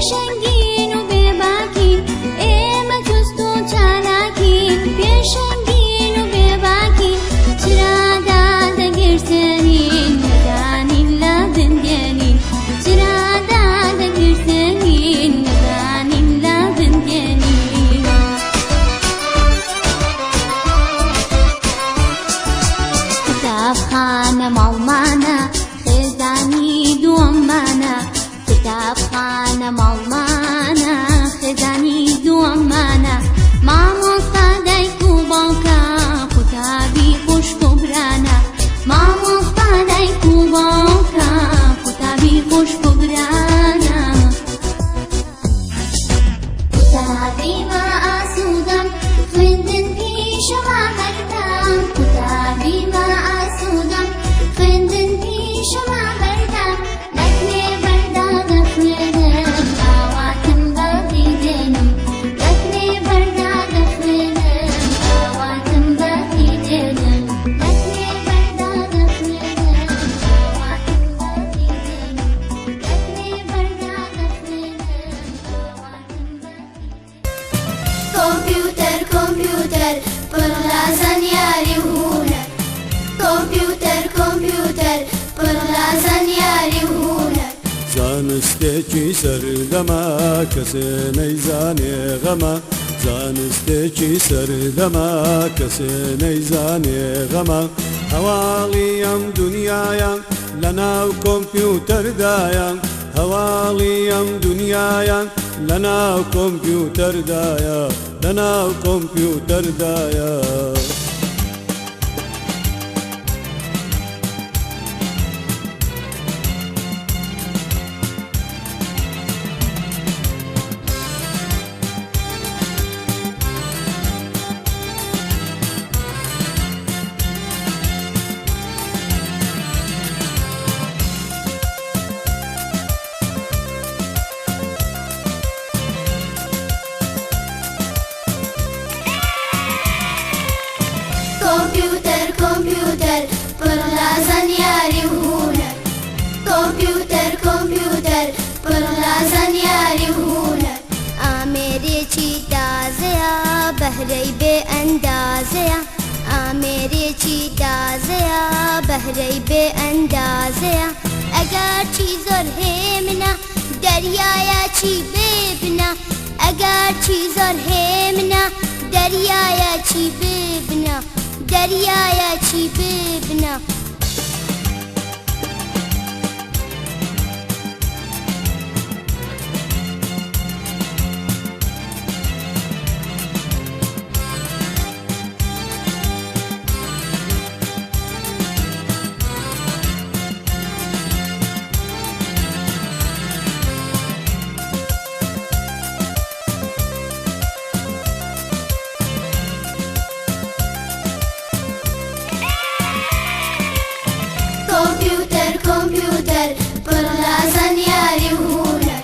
پێشەنگین و بێباکین ئێمە جوست و چالاکین پێشەنگین و بێباکین چرادا دەگرتێنین نەدانین لە بنگێنین چرادا دەگرتێنین نەدانین لە بنگێنین قوتابخانە ماڵمانە خێزانی دووەممانە قوتابخانە ماڵمانە خێزانی دووەممانە مامۆستا دایک و باوکە قوتابی خوشک و برانە مامۆستا دایک و باوکە قوتابی خوشک و برانە قوتابیمە ئاسوودەم خوێندن پیشەما بەردەم قوتابیمە ئاسوودەم خوێندن پیشەما بەردەم لەکوێ بەردا دەخوێنم ئاواتم بەدی دێنم لەکوێ بەردا دەخوێنم ئاواتم بەدی دێنم لەکوێ بەردا دەخوێنم ئاواتم بەدی دێنم لەکوێ بەردا دەخوێنم ئاواتم بەدی کۆمپیوتەر کۆمپیوتەر پڕ لە زانیاری و هونەر کۆمپیوتەر کۆمپیوتەر پڕ لە زانیاری و هونەر زانستێکی سەردەما کەسێ نەیزانێ غەمە زانستێکی سەردەما کەسێ نەیزانێ غەمە هەواڵی ئەم دنیایە لەناو کۆمپیوتەردایە هەواڵی ئەم دنیایە لەناو کۆمپیوتەردایە لەناو کۆمپیوتەردایە کۆمپیوتەر کۆمپیوتەر پڕ لە زانیاری و هونەر کۆمپیوتەر کۆمپیوتەر پڕ لە زانیاری و هونەر ئامێرێکی تازەیە بەهرەی بێ ئەندازەیە ئامێرێکی تازەیە بەهرەی بێ ئەندازەیە ئەگەر چی زۆر هێمنە دەریایەکی بێبنە ئەگەر چی زۆر هێمنە دەریایەکی بێبنە دەریایەکی بێبنە کۆمپیوتەر کۆمپیوتەر پڕ لە زانیاری و هونەر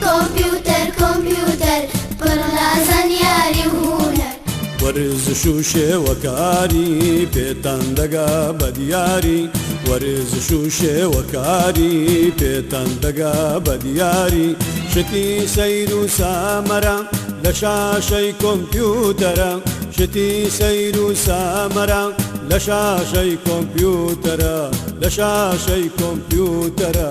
کۆمپیوتەر کۆمپیوتەر پڕ لە زانیاری و هونەر وەرزش و شێوەکاری پێتان دەگا بەدیاری وەرزش و شێوەکاری پێتان دەگا بەدیاری شتی سەیر و سامەرە لە شاشەی کۆمپیوتەرە شتی سەیر و سامەرە لە شاشەی کۆمپیوتەرە لە شاشەی کۆمپیوتەرە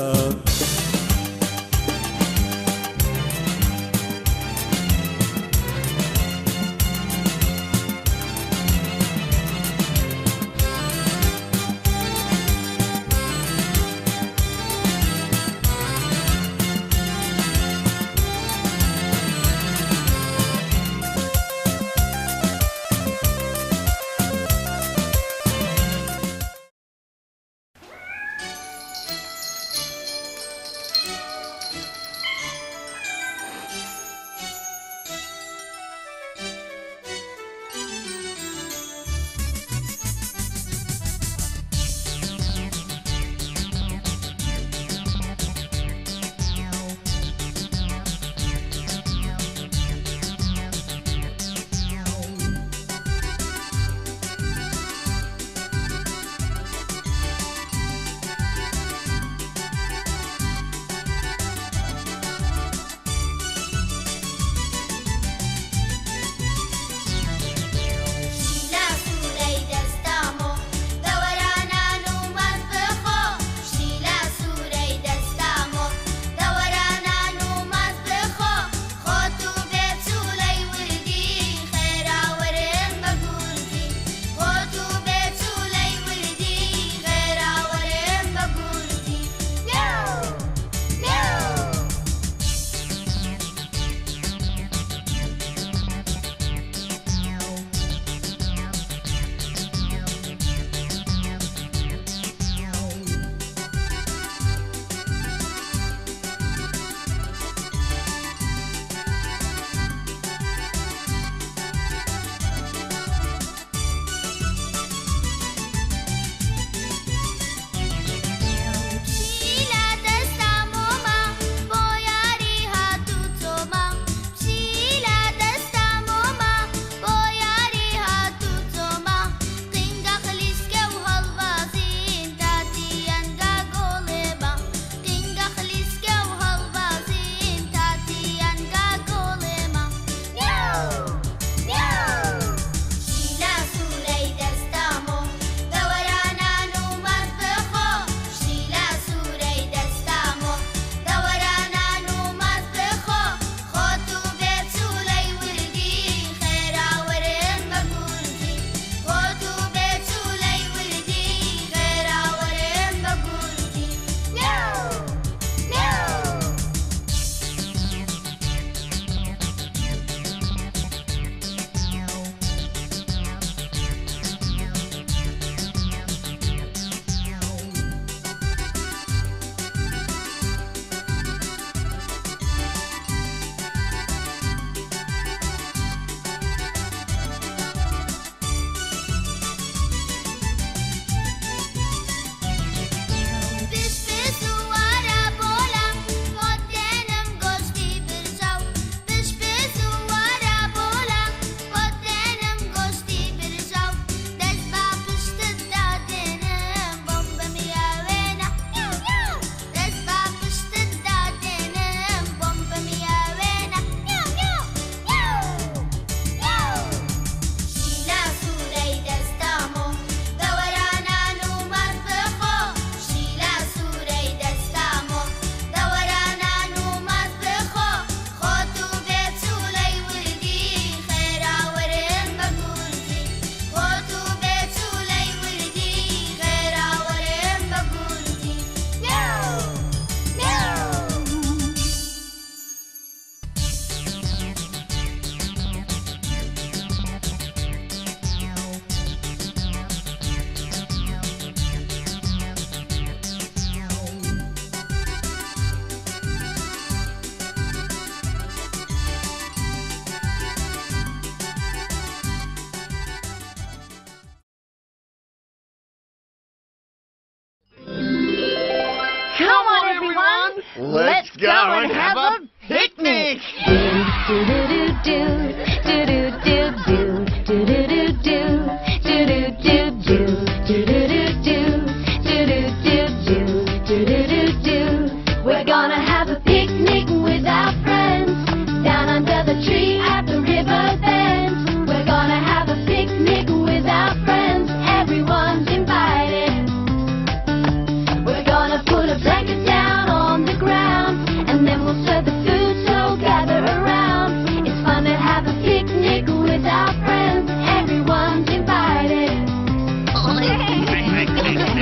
Let's go and have a picnic! We're gonna have a picnic with our friends down under the tree at the river bend. We're gonna have a picnic with our friends. Everyone's invited. We're gonna put a blanket down on the ground and then we'll serve the food, so gather around. It's fun to have a picnic with our friends. Everyone's invited.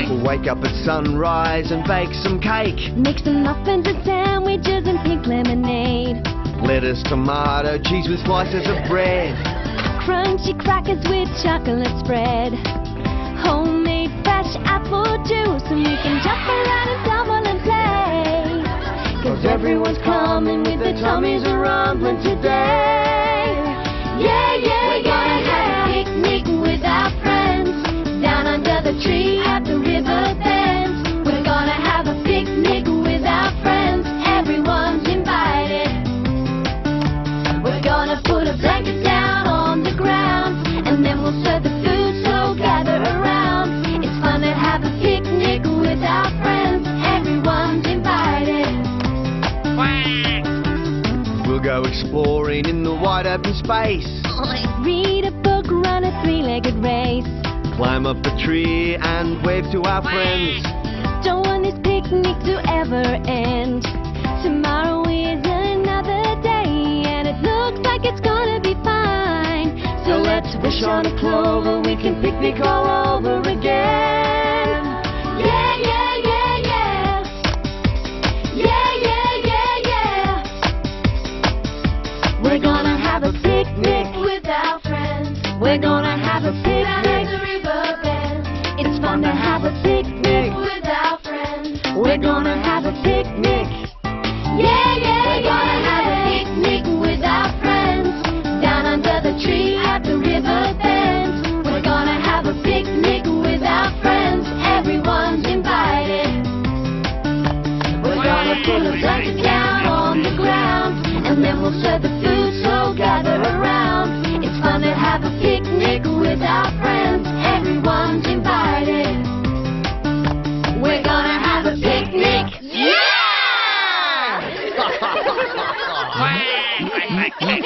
We'll wake up at sunrise and bake some cake. Make some muffins and sandwiches and pink lemonade. Lettuce, tomato, cheese with slices of bread. Crunchy crackers with chocolate spread. Homemade fresh apple juice, and we can jump around and tumble and play. 'Cause everyone's coming with their tummies rumbling today. Yeah, yeah, we're gonna have a picnic with our friends down under the tree at the river bend. We're gonna have a picnic with our friends. Everyone's invited. We're gonna put a blanket down on the ground and then we'll serve the food, so gather around. It's fun to have a picnic with our friends. Everyone's invited. We'll go exploring in the wide open space. Read a book, run a three-legged race. Climb up a tree and wave to our friends. Don't want this picnic to ever end. Tomorrow is another day and it looks like it's gonna be fine. So let's wish on a clover, we can picnic all over again. Yeah, yeah, yeah, yeah. Yeah, yeah, yeah, yeah. We're gonna have a picnic with our friends. We're gonna have a picnic at the river bend. It's fun to have a picnic with our friends. We're gonna have a picnic. Yeah, yeah, we're gonna have a picnic with our friends down under the tree at the river bend. We're gonna have a picnic with our friends. Everyone's invited. We're gonna put a blanket down on the ground and then we'll serve the food, so gather around. It's fun to have a picnic with our friends. Everyone's invited. We're gonna have a picnic. Yeah! Thank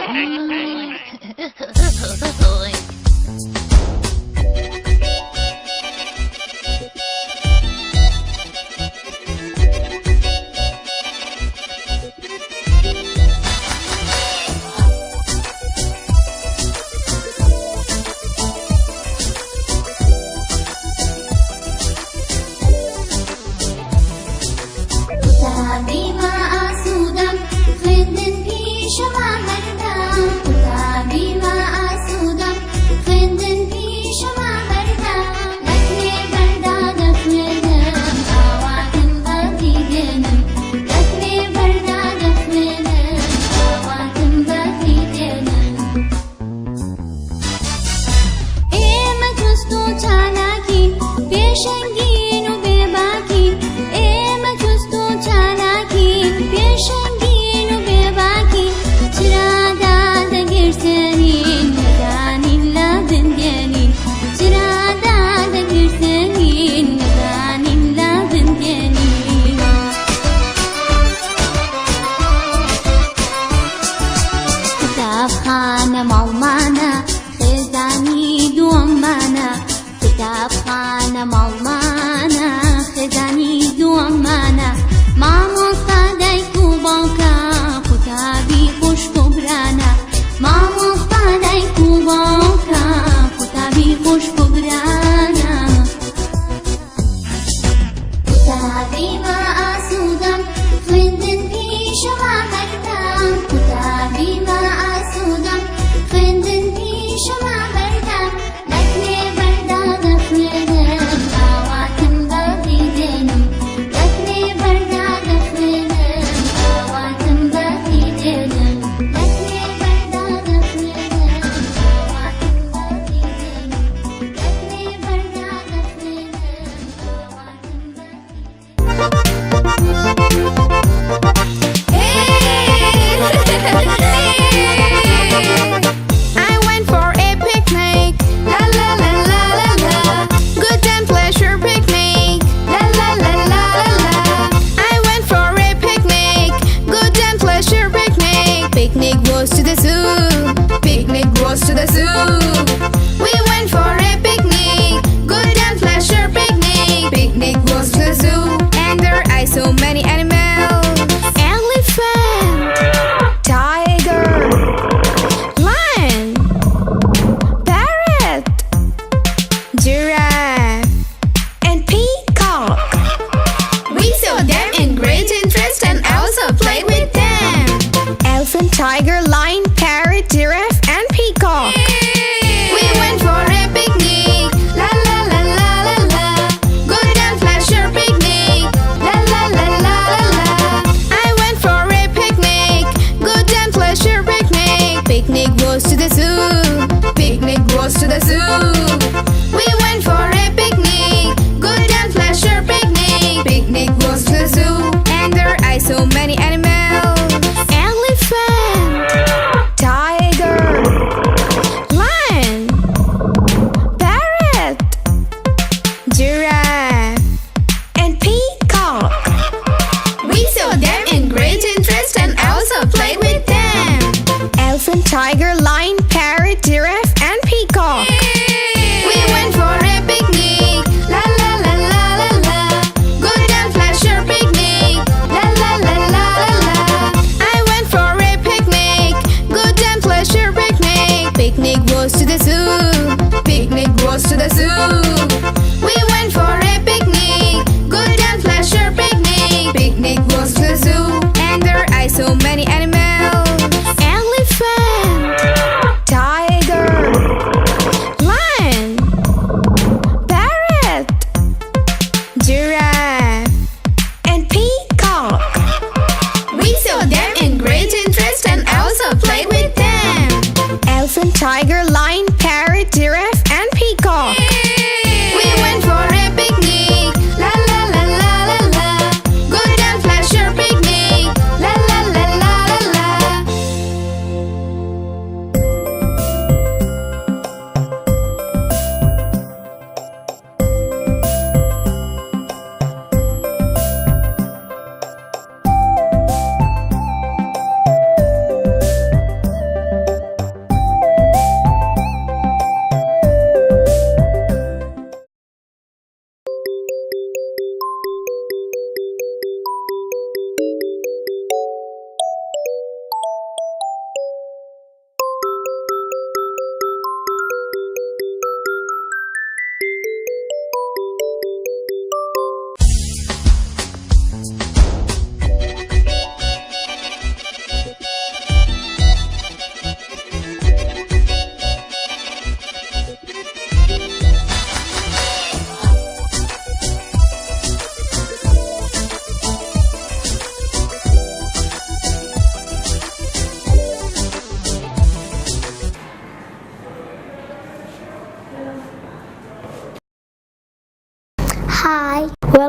you.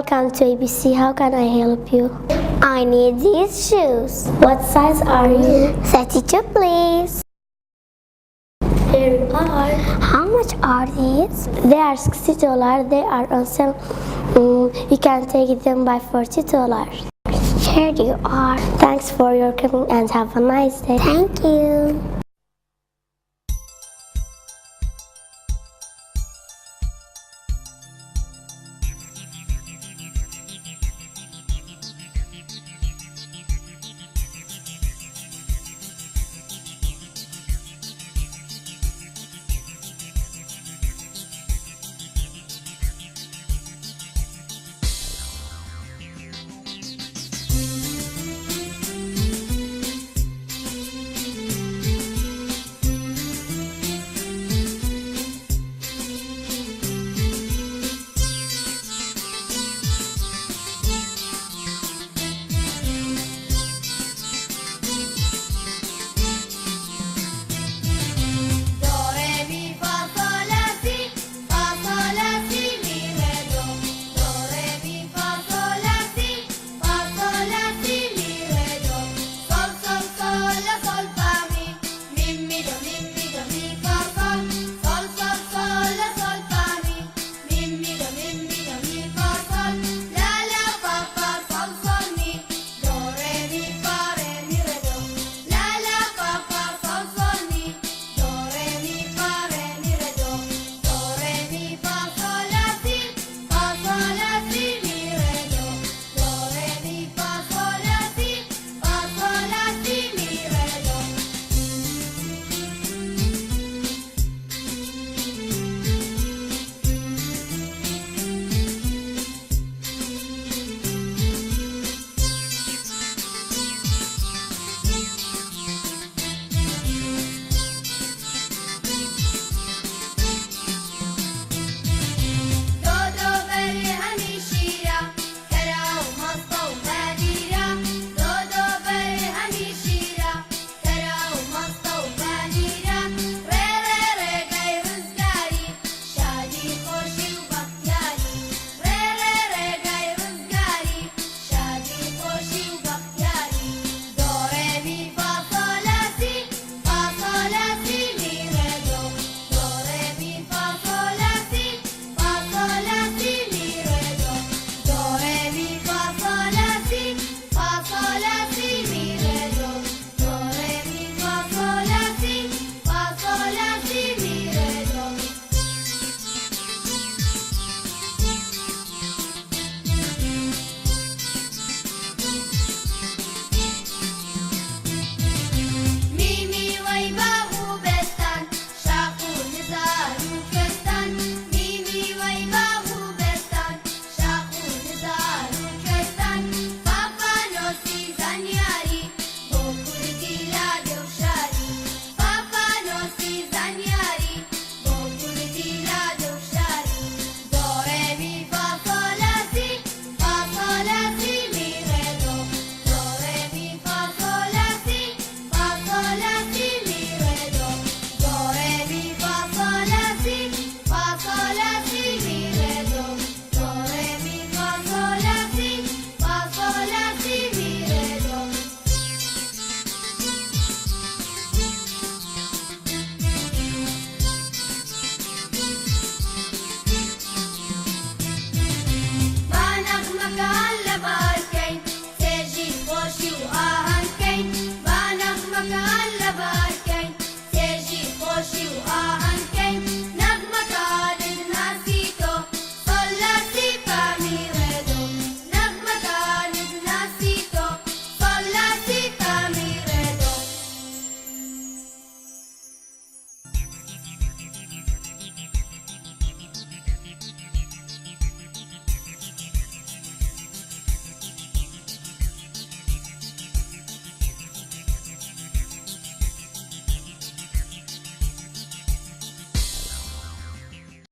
Welcome to ABC. How can I help you? I need these shoes. What size are you? 32, please. Here you are. How much are these? They are $60. They are on sale. You can take them by $40. Here you are. Thanks for your coming and have a nice day. Thank you.